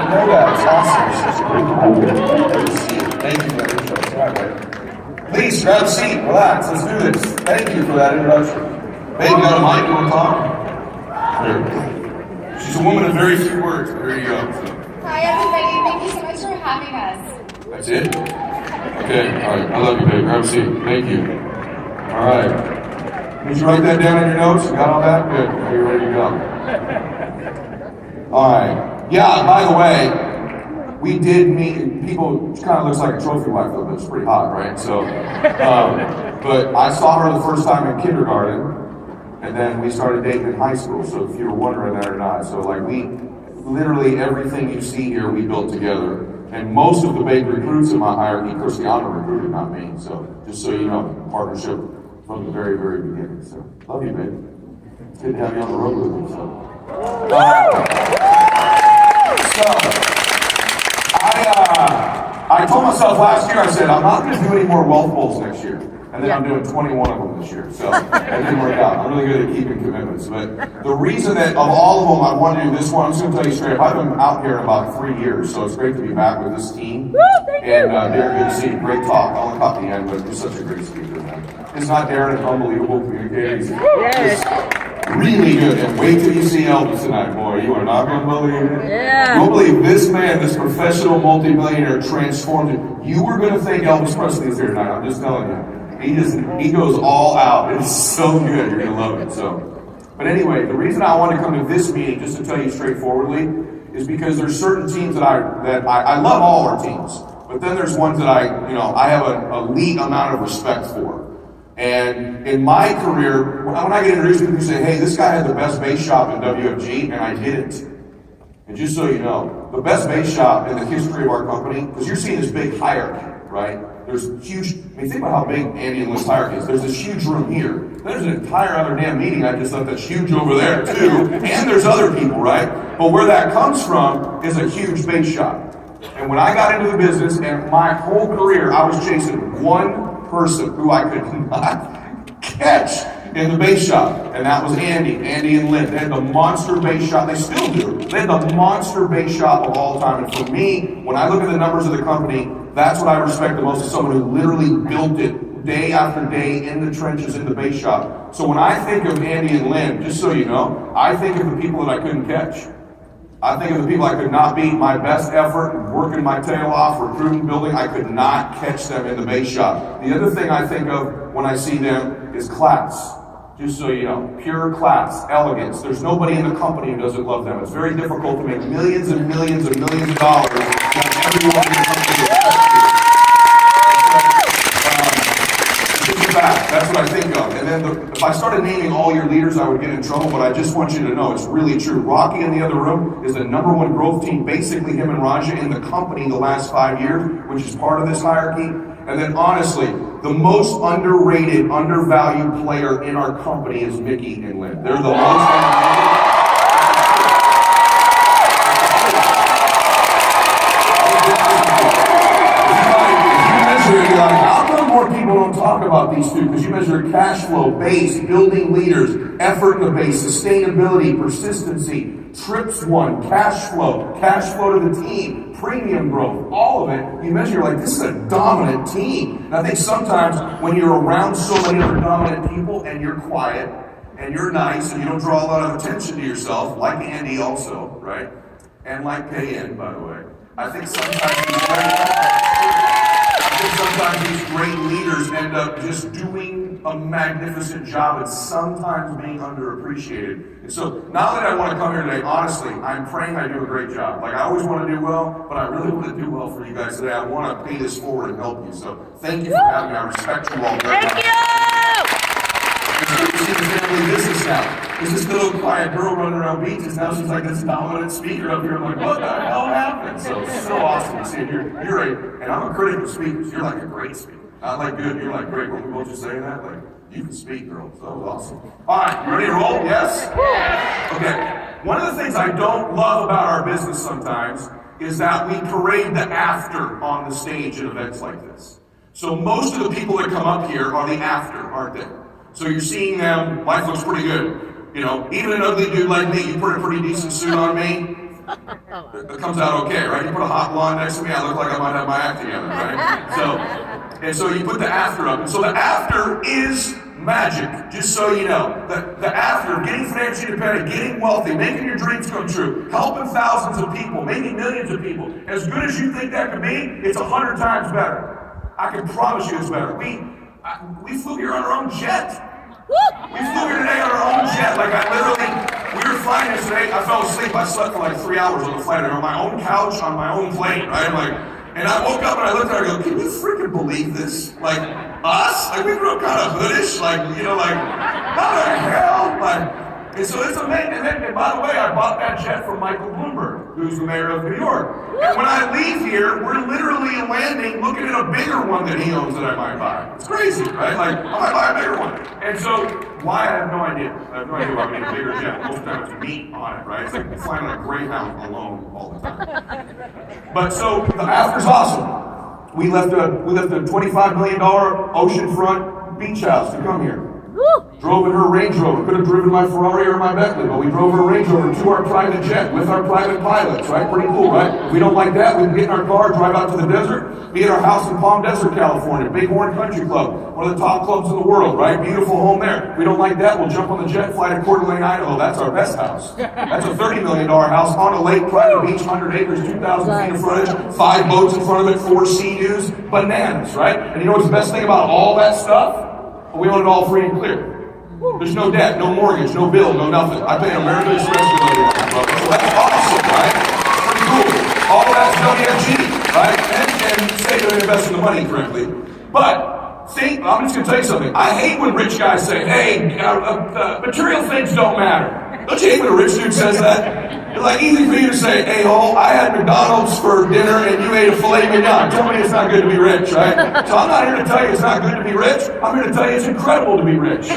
know that. It's awesome. It's such a great people. Thank you for that introduction. All right, please grab a seat, relax, let's do this. Thank you for that introduction. Babe, you got a mic, you want to talk? Here. She's a woman of very few words, but here you go. So. Hi everybody, thank you so much for having us. That's it? Okay, all right, I love you, babe. Grab a seat. Thank you. All right. Did you write that down in your notes? You got all that? Good. Are you ready to go? All right. Yeah, by the way, we did meet people. She kind of looks like a trophy wife, though, but it's pretty hot, right? So, but I saw her the first time in kindergarten, and then we started dating in high school. So if you were wondering that or not, so like literally everything you see here, we built together. And most of the big recruits in my hierarchy, Cristiano recruited, not me. So just so you know, partnership from the very, very beginning. So love you, babe. It's good to have you on the road with me. So. I told myself last year, I said, I'm not going to do any more wealth bowls next year. And then I'm doing 21 of them this year. So that didn't work out. I'm really good at keeping commitments. But the reason that of all of them I want to do this one, I'm just going to tell you straight up, I've been out here about 3 years. So it's great to be back with this team. And Darren, good to see you. Great talk. I only caught the end, but you're such a great speaker, man. It's not Darren, it's unbelievable communicator. He's really good. And wait till you see Elvis tonight, boy. You are not going to believe it. Yeah. You won't believe this man, this professional multimillionaire, transformed it. You were going to think Elvis Presley is here tonight. I'm just telling you. He goes all out. It's so good. You're going to love it. So, but anyway, the reason I want to come to this meeting, just to tell you straightforwardly, is because there's certain teams that I love all our teams, but then there's ones that I have an elite amount of respect for. And in my career, when I get introduced, people say, hey, this guy had the best base shop in WFG, and I didn't. And just so you know, the best base shop in the history of our company, because you're seeing this big hierarchy, right? There's huge, think about how big Andy and Lynn's hierarchy is. There's this huge room here. There's an entire other damn meeting I just thought that's huge over there too. And there's other people, right? But where that comes from is a huge base shop. And when I got into the business, and my whole career, I was chasing one person who I could not catch in the base shop. And that was Andy and Lynn. They had the monster base shop. They still do. They had the monster base shop of all time. And for me, when I look at the numbers of the company, that's what I respect the most, is someone who literally built it day after day in the trenches in the base shop. So when I think of Andy and Lynn, just so you know, I think of the people that I couldn't catch. I think of the people I could not beat. My best effort, working my tail off, recruiting, building, I could not catch them in the base shop. The other thing I think of when I see them is class. Just so you know, pure class, elegance. There's nobody in the company who doesn't love them. It's very difficult to make millions and millions and millions of dollars that everyone in the company respects you. It's a fact. That's what I think of. And then if I started naming all your leaders, I would get in trouble, but I just want you to know it's really true. Rocky in the other room is the #1 growth team, basically him and Raja in the company the last 5 years, which is part of this hierarchy. And then honestly, the most underrated, undervalued player in our company is Mickey and Lynn. They're the most underrated. How come more people don't talk about these two? Because you measure cash flow, base, building leaders, effort in the base, sustainability, persistency, trips won, cash flow to the team, premium growth, all of it. You measure, you're like, this is a dominant team. And I think sometimes when you're around so many other dominant people and you're quiet and you're nice and you don't draw a lot of attention to yourself, like Andy also, right? And like Payan, by the way. I think sometimes these great leaders end up just doing a magnificent job and sometimes being underappreciated. And so now that I want to come here today, honestly, I'm praying I do a great job. Like I always want to do well, but I really want to do well for you guys today. I want to pay this forward and help you. So thank you for having me. I respect you all very much. Thank you! It's good to see the family business now. There's this little quiet girl running around beaches. Now she's like this dominant speaker up here. I'm like, what the hell happened? So awesome to see it. And I'm a critic of speakers. You're like a great speaker. Not like good, you're like great. When we both just saying that, like, you can speak, girl. So that was awesome. All right, you ready to roll? Yes? Okay. One of the things I don't love about our business sometimes is that we parade the after on the stage at events like this. So most of the people that come up here are the after, aren't they? So you're seeing them, life looks pretty good. You know, even an ugly dude like me, you put a pretty decent suit on me, It comes out okay, right? You put a hot blonde next to me, I look like I might have my act together, right? So you put the after up. And so the after is magic, just so you know. The after, getting financially independent, getting wealthy, making your dreams come true, helping thousands of people, maybe millions of people. As good as you think that could be, it's 100 times better. I can promise you it's better. We flew here on our own jet. We flew here today on our own jet. Like we were flying yesterday. I fell asleep. I slept for like 3 hours on the flight on my own couch on my own plane, right? And I woke up and I looked at her and I go, can you freaking believe this? Like, us? Like, we grew up kind of hoodish. Like, how the hell? And so it's amazing. And by the way, I bought that jet from Michael Bloomberg, who's the mayor of New York. And when I leave here, we're literally landing looking at a bigger one that he owns that I might buy. It's crazy, right? Like, I might buy a bigger one. And so, why? I have no idea. I have no idea why we need a bigger jet. Most of the time it's meat on it, right? It's like flying on a Greyhound alone all the time. But so, the after's awesome. We left a $25 million oceanfront beach house to come here. Drove in her Range Rover. Could have driven my Ferrari or my Bentley, but we drove her Range Rover to our private jet with our private pilots, right? Pretty cool, right? If we don't like that, we can get in our car, drive out to the desert, be at our house in Palm Desert, California, Bighorn Country Club, one of the top clubs in the world, right? Beautiful home there. If we don't like that, we'll jump on the jet, fly to Coeur d'Alene, Idaho. That's our best house. That's a $30 million house on a lake, private beach, 100 acres, 2,000 feet of frontage, 5 boats in front of it, 4 sea-doos, bananas, right? And you know what's the best thing about all that stuff? We own it all free and clear. There's no debt, no mortgage, no bill, no nothing. I pay an American Express bill every month, brother. So that's awesome, right? Pretty cool. All that's WFG, right? And say to invest in the money correctly. But I'm just going to tell you something. I hate when rich guys say, hey, material things don't matter. Don't you hate when a rich dude says that? It's like easy for you to say, hey, ho, I had McDonald's for dinner and you ate a filet mignon. Tell me it's not good to be rich, right? So I'm not here to tell you it's not good to be rich. I'm here to tell you it's incredible to be rich. I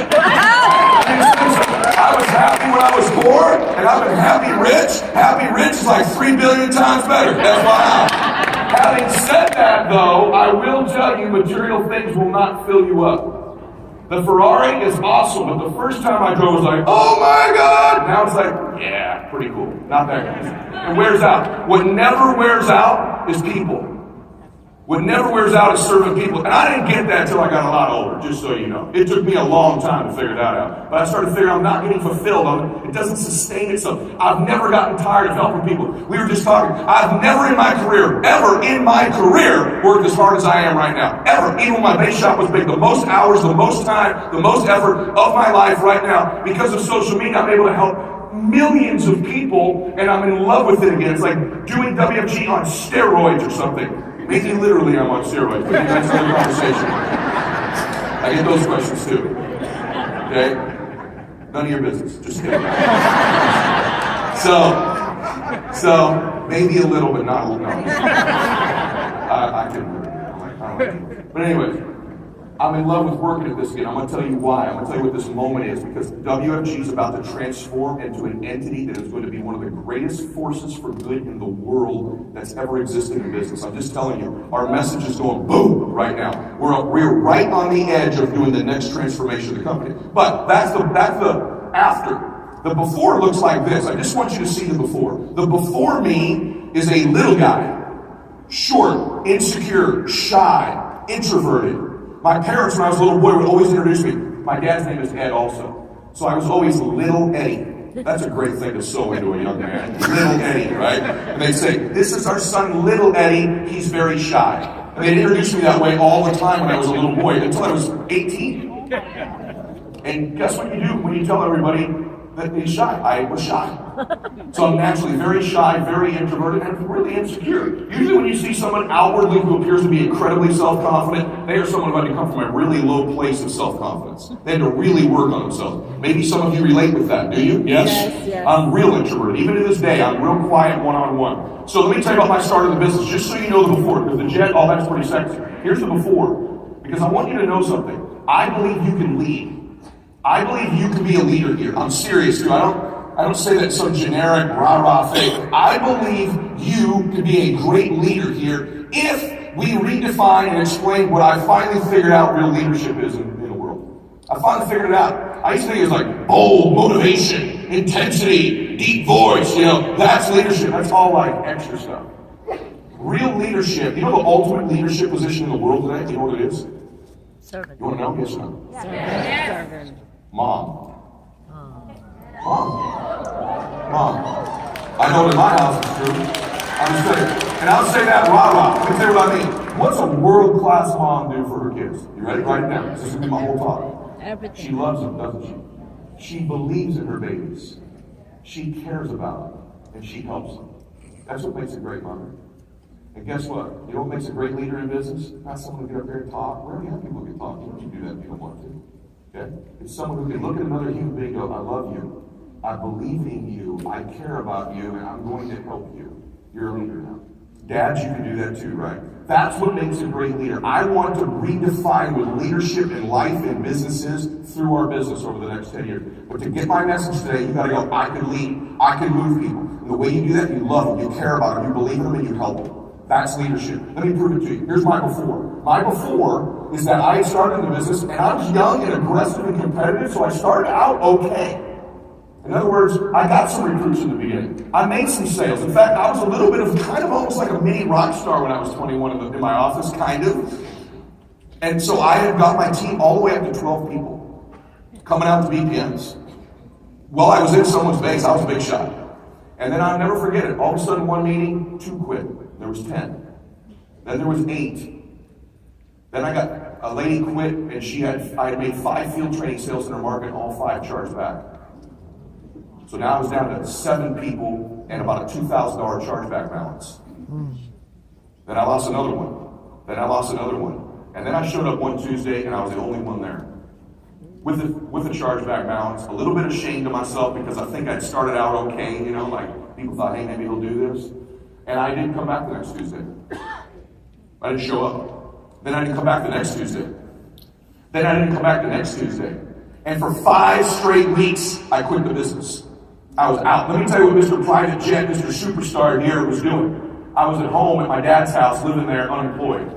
was happy when I was poor, and I've been happy rich. Happy rich is like 3 billion times better. That's why. Having said that, though, I will tell you material things will not fill you up. The Ferrari is awesome, but the first time I drove, it was like, oh my God! Now it's like, yeah, pretty cool. Not that guy. It wears out. What never wears out is people. What never wears out is serving people. And I didn't get that until I got a lot older, just so you know. It took me a long time to figure that out. But I started figuring I'm not getting fulfilled on it. It doesn't sustain itself. I've never gotten tired of helping people. We were just talking. I've never in my career, ever in my career, worked as hard as I am right now. Ever. Even when my base shop was big. The most hours, the most time, the most effort of my life right now. Because of social media, I'm able to help millions of people, and I'm in love with it again. It's like doing WFG on steroids or something. Maybe literally I'm on steroids, but that's another conversation. I get those questions too. Okay? None of your business. Just kidding. So maybe a little, but not a little. No. I can. But anyways, I'm in love with working at this again. I'm going to tell you why. I'm going to tell you what this moment is, because WFG is about to transform into an entity that is going to be one of the greatest forces for good in the world that's ever existed in business. I'm just telling you, our message is going boom right now. We're right on the edge of doing the next transformation of the company. But that's the after. The before looks like this. I just want you to see the before. The before me is a little guy. Short, insecure, shy, introverted. My parents, when I was a little boy, would always introduce me. My dad's name is Ed also. So I was always Little Eddie. That's a great thing to sew into a young man. Little Eddie, right? And they'd say, this is our son, Little Eddie. He's very shy. And they'd introduce me that way all the time when I was a little boy, until I was 18. And guess what you do when you tell everybody that he's shy? I was shy. So I'm naturally very shy, very introverted, and really insecure. Usually when you see someone outwardly who appears to be incredibly self-confident, they are someone who had to come from a really low place of self-confidence. They had to really work on themselves. Maybe some of you relate with that, do you? Yes? Yes. I'm real introverted. Even to this day, I'm real quiet one-on-one. So let me tell you about my start of the business, just so you know the before, because the jet, all that's pretty sexy. Here's the before, because I want you to know something. I believe you can lead. I believe you can be a leader here. I'm serious, too. I don't say that some generic rah-rah thing. I believe you can be a great leader here if we redefine and explain what I finally figured out real leadership is in the world. I finally figured it out. I used to think it was like bold, motivation, intensity, deep voice, that's leadership. That's all like extra stuff. Real leadership, you know the ultimate leadership position in the world today? Do you know what it is? Servant. You want to know? Yes or no? Servant. Mom. I know in my house it's true. I'm just saying. And I'll say that rah-rah. Let me tell you what I mean. What's a world-class mom do for her kids? You ready? Write it down. This is going to be my whole talk. Everything. She loves them, doesn't she? She believes in her babies. She cares about them. And she helps them. That's what makes a great mother. And guess what? You know what makes a great leader in business? Not someone who can get up there and talk. We already have people who can talk. You don't need to do that if you don't want to. Okay? It's someone who can look at another human being and go, I love you. I believe in you. I care about you. And I'm going to help you. You're a leader now. Dads, you can do that too, right? That's what makes a great leader. I want to redefine what leadership in life and businesses through our business over the next 10 years. But to get my message today, you got to go, I can lead. I can move people. And the way you do that, you love them. You care about them. You believe in them and you help them. That's leadership. Let me prove it to you. Here's my before. My before is that I started in the business, and I was young and aggressive and competitive, so I started out okay. In other words, I got some recruits in the beginning. I made some sales. In fact, I was a little bit of kind of almost like a mini rock star when I was 21 in my office, kind of. And so I had got my team all the way up to 12 people coming out to BPMs. While I was in someone's base, I was a big shot. And then I'll never forget it. All of a sudden, one meeting, 2 quit. There was 10. Then there was 8. Then I got a lady quit, and I had made 5 field training sales in her market, all 5 charged back. So now I was down to 7 people and about a $2,000 chargeback balance. Then I lost another one. Then I lost another one. And then I showed up one Tuesday, and I was the only one there. With a chargeback balance, a little bit ashamed of myself because I think I'd started out okay, like people thought, hey, maybe he'll do this. And I didn't come back the next Tuesday. I didn't show up. Then I didn't come back the next Tuesday. Then I didn't come back the next Tuesday. And for 5 straight weeks, I quit the business. I was out. Let me tell you what Mr. Private Jet, Mr. Superstar here was doing. I was at home at my dad's house, living there unemployed,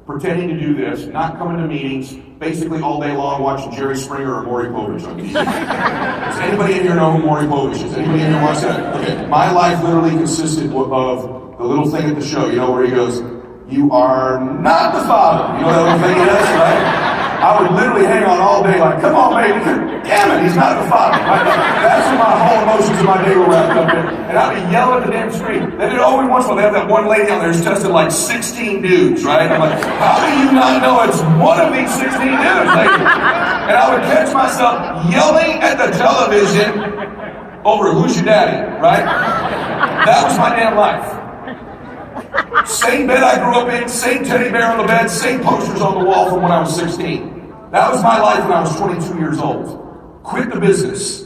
pretending to do this, not coming to meetings, basically all day long watching Jerry Springer or Maury Povich on TV. Does anybody in here know who Maury Povich is? Anybody in here watch that? Okay. My life literally consisted of the little thing at the show, where he goes, you are not the father. You know that little thing he does, right? I would literally hang on all day like, come on, baby. Damn it, he's not the father. Right? That's what my whole emotions of my day were wrapped up in. And I'd be yelling at the damn screen. They did always once in a while. They have that one lady on there who's tested like 16 dudes, right? I'm like, how do you not know it's one of these 16 dudes, lady? And I would catch myself yelling at the television over who's your daddy, right? That was my damn life. Same bed I grew up in, same teddy bear on the bed, same posters on the wall from when I was 16. That was my life when I was 22 years old. Quit the business.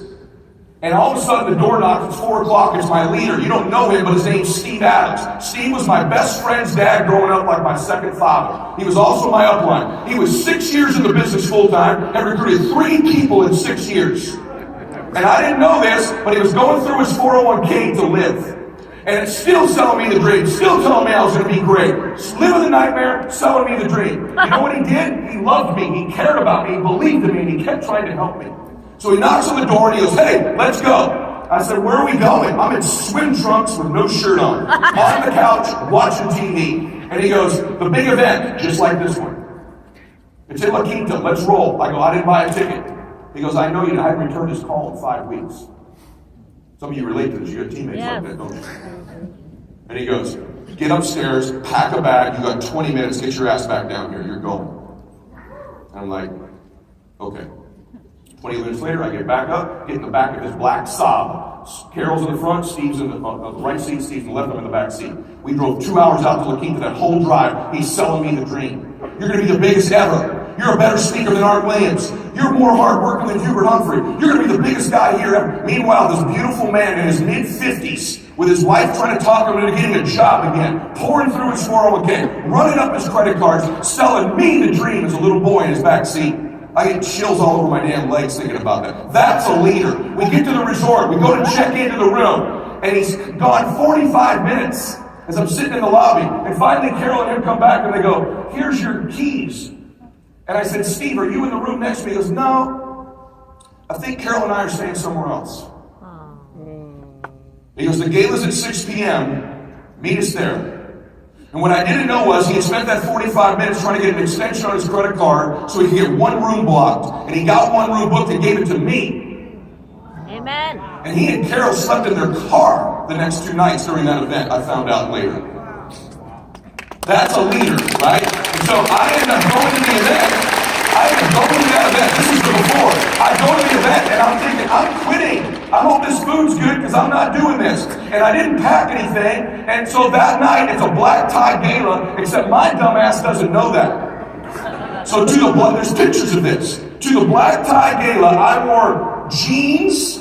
And all of a sudden the door knocks, it's 4 o'clock, it's my leader. You don't know him, but his name's Steve Adams. Steve was my best friend's dad growing up, like my second father. He was also my upline. He was 6 years in the business full time and recruited 3 people in 6 years. And I didn't know this, but he was going through his 401k to live. And it's still selling me the dream, still telling me I was going to be great. Living the nightmare, selling me the dream. You know what he did? He loved me, he cared about me, he believed in me, and he kept trying to help me. So he knocks on the door and he goes, hey, let's go. I said, where are we going? I'm in swim trunks with no shirt on the couch, watching TV. And he goes, the big event, just like this one. It's in La Quinta, let's roll. I go, I didn't buy a ticket. He goes, I know you, I haven't returned his call in 5 weeks. Some of you relate to this. You got teammates like that, don't you? And he goes, get upstairs, pack a bag. You got 20 minutes. Get your ass back down here. You're going. And I'm like, okay. 20 minutes later, I get back up, get in the back of his black Saab. Carol's in the front, Steve's in the right seat, Steve's in the left, I'm in the back seat. We drove 2 hours out to La Quinta. That whole drive, he's selling me the dream. You're going to be the biggest ever. You're a better speaker than Art Williams. You're more hardworking than Hubert Humphrey. You're going to be the biggest guy here ever. Meanwhile, this beautiful man in his mid-50s, with his wife trying to talk him into getting a job again, pouring through his 401k, running up his credit cards, selling me the dream as a little boy in his back seat. I get chills all over my damn legs thinking about that. That's a leader. We get to the resort. We go to check into the room, and he's gone 45 minutes as I'm sitting in the lobby. And finally, Carol and him come back, and they go, here's your keys. And I said, Steve, are you in the room next to me? He goes, no, I think Carol and I are staying somewhere else. He goes, the gala's at 6 p.m., meet us there. And what I didn't know was he had spent that 45 minutes trying to get an extension on his credit card so he could get one room blocked. And he got one room booked and gave it to me. Amen. And he and Carol slept in their car the next 2 nights during that event, I found out later. That's a leader, right? And so I ended up going to the event. I ended up going to that event. This is the before. I go to the event and I'm thinking, I'm quitting. I hope this food's good because I'm not doing this. And I didn't pack anything. And so that night, it's a black tie gala, except my dumb ass doesn't know that. So to the there's pictures of this. To the black tie gala, I wore jeans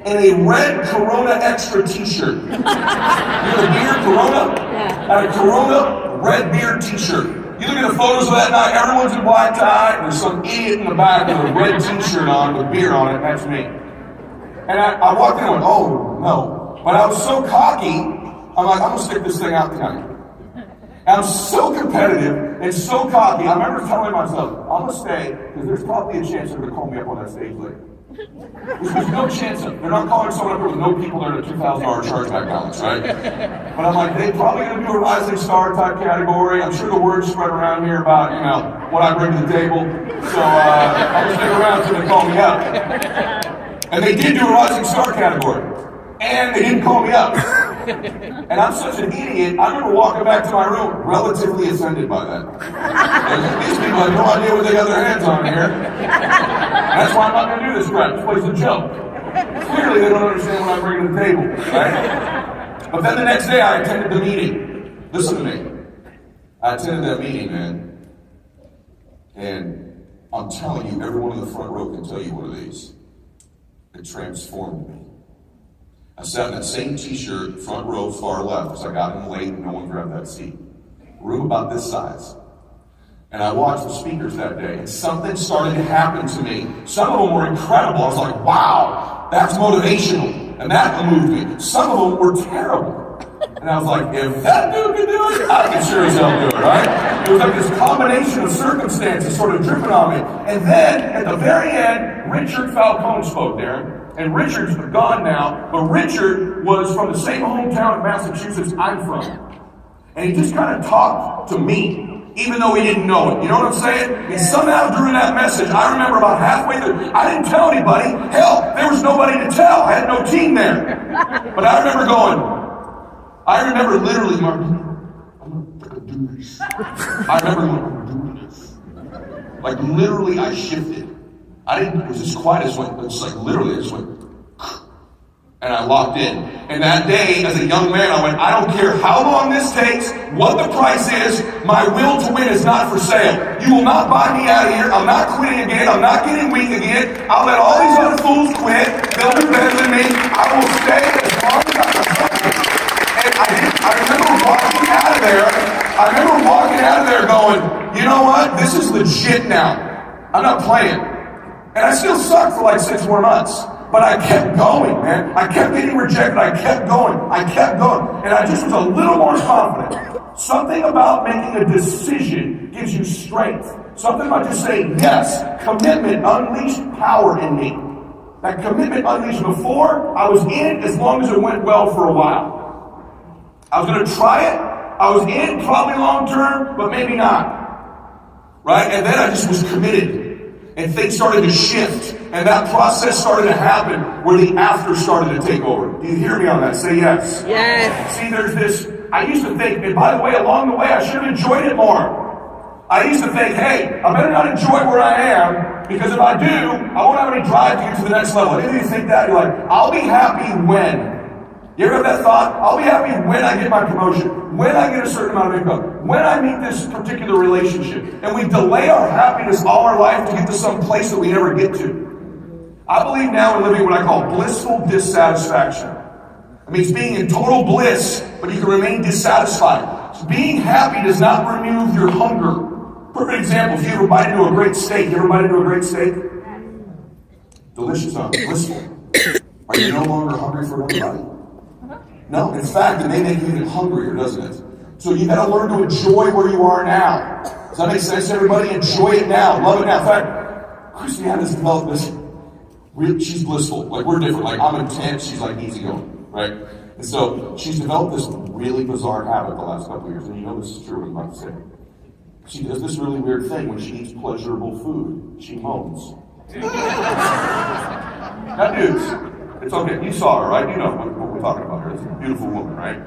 and a red Corona Extra t-shirt. You know the beer, Corona? Yeah. And a Corona red beer t-shirt. You look at the photos of that night, everyone's in black tie, and there's some idiot in the back with a red t-shirt on with beer on it, and that's me. And I walked in and went, oh, no. But I was so cocky, I'm like, I'm going to stick this thing out tonight. And I'm so competitive and so cocky, I remember telling myself, I'm going to stay, because there's probably a chance they're going to call me up on that stage later. There's no chance of it. They're not calling someone up here with no people there at a $2,000 chargeback balance, right? But I'm like, they're probably going to do a rising star type category. I'm sure the word's spread around here about, you know, what I bring to the table. So I'm going to stick around until they call me up. And they did do a rising star category. And they didn't call me up. And I'm such an idiot, I remember walking back to my room relatively offended by that. And these people have no idea what they got their hands on here. That's why I'm not going to do this crap. This place is a joke. Clearly they don't understand what I'm bringing to the table, right? But then the next day I attended the meeting. Listen to me. I attended that meeting, man. And I'm telling you, everyone in the front row can tell you what it is. It transformed me. I sat in that same t-shirt, front row, far left, because I got in late and no one grabbed that seat. Room about this size. And I watched the speakers that day, and something started to happen to me. Some of them were incredible. I was like, wow, that's motivational. And that moved me. Some of them were terrible. And I was like, if that dude can do it, I can sure as hell do it, right? It was like this combination of circumstances sort of dripping on me. And then, at the very end, Richard Falcone spoke there. And Richard's gone now, but Richard was from the same hometown in Massachusetts I'm from. And he just kind of talked to me, even though he didn't know it. You know what I'm saying? And somehow during that message, I remember about halfway through, I didn't tell anybody. Hell, there was nobody to tell. I had no team there. But I remember literally, I'm going to do this. I remember going, I'm going to do this. Like literally, I shifted. It was just quiet, it was like literally, I just went, and I locked in. And that day, as a young man, I went, I don't care how long this takes, what the price is, my will to win is not for sale. You will not buy me out of here, I'm not quitting again, I'm not getting weak again, I'll let all these other fools quit, they'll do better than me, I will stay as long as I can. And I remember walking out of there going, you know what, this is legit now, I'm not playing. And I still sucked for like 6 more months. But I kept going, man. I kept getting rejected. I kept going. And I just was a little more confident. Something about making a decision gives you strength. Something about just saying yes. Commitment unleashed power in me. That commitment unleashed before, I was in as long as it went well for a while. I was going to try it. I was in probably long term, but maybe not. Right? And then I just was committed. And things started to shift. And that process started to happen where the after started to take over. Do you hear me on that? Say yes. Yes. See, there's this, I used to think, and by the way, along the way, I should have enjoyed it more. I used to think, hey, I better not enjoy where I am, because if I do, I won't have any drive to get to the next level. Any of you think that? You're like, I'll be happy when. You ever have that thought? I'll be happy when I get my promotion, when I get a certain amount of income, when I meet this particular relationship. And we delay our happiness all our life to get to some place that we never get to. I believe now we're living what I call blissful dissatisfaction. It means being in total bliss, but you can remain dissatisfied. So being happy does not remove your hunger. Perfect example, if you ever bite into a great steak, you ever bite into a great steak? Delicious, huh? Blissful. Are you no longer hungry for another bite? No, in fact, it may make you even hungrier, doesn't it? So you got to learn to enjoy where you are now. Does that make sense to everybody? Enjoy it now. Love it now. In fact, Christiana's developed this. She's blissful. Like, we're different. Like, I'm intense. She's like easygoing, right? And so she's developed this really bizarre habit the last couple of years. And you know this is true what I'm about to say. She does this really weird thing when she eats pleasurable food. She moans. Now, dudes, it's okay. You saw her, right? You know what we're talking about here. It's a beautiful woman, right?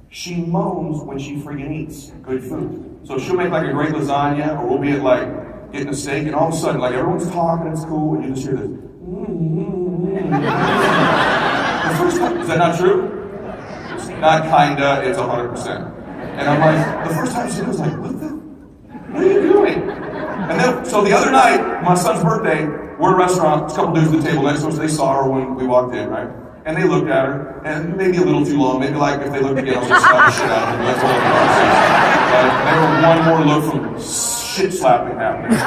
She moans when she freaking eats good food. So she'll make like a great lasagna, or we'll be at like getting a steak, and all of a sudden, like everyone's talking, it's cool, and you just hear this. The first time, is that not true? It's not kinda, it's 100%. And I'm like, the first time she was like, what are you doing? And then, so the other night, my son's birthday, we're at a restaurant, a couple dudes at the table next to us, they saw her when we walked in, right? And they looked at her, and maybe a little too long, maybe like if they looked again, I was gonna slap the shit out of them. That's all they were one more look from shit slapping happening.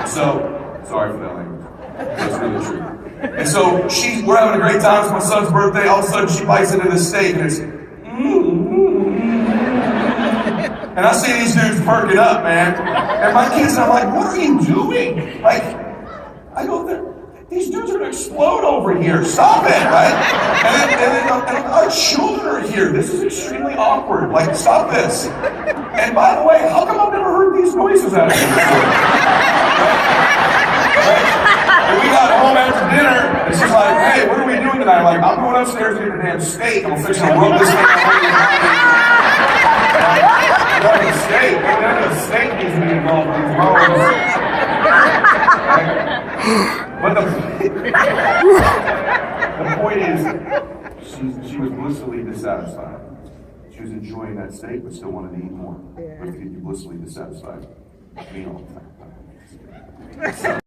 So, sorry for that language. That's really true. And so we're having a great time, it's my son's birthday, all of a sudden she bites into this steak, and it's, and I see these dudes perking up, man. And my kids, I'm like, what are you doing? Like, I go, these dudes are gonna explode over here. Stop it, right? And our children are here. This is extremely awkward. Like, stop this. And by the way, how come I've never heard these noises out of here before? Right? And we got home after dinner, and she's like, hey, what are we doing tonight? I'm like, I'm going upstairs to get a damn steak. I'm fixing to rub this thing out. A steak. A steak needs to be involved with these moans. But the point is, she was blissfully dissatisfied. She was enjoying that steak, but still wanted to eat more. But if you're blissfully dissatisfied, eat all the time.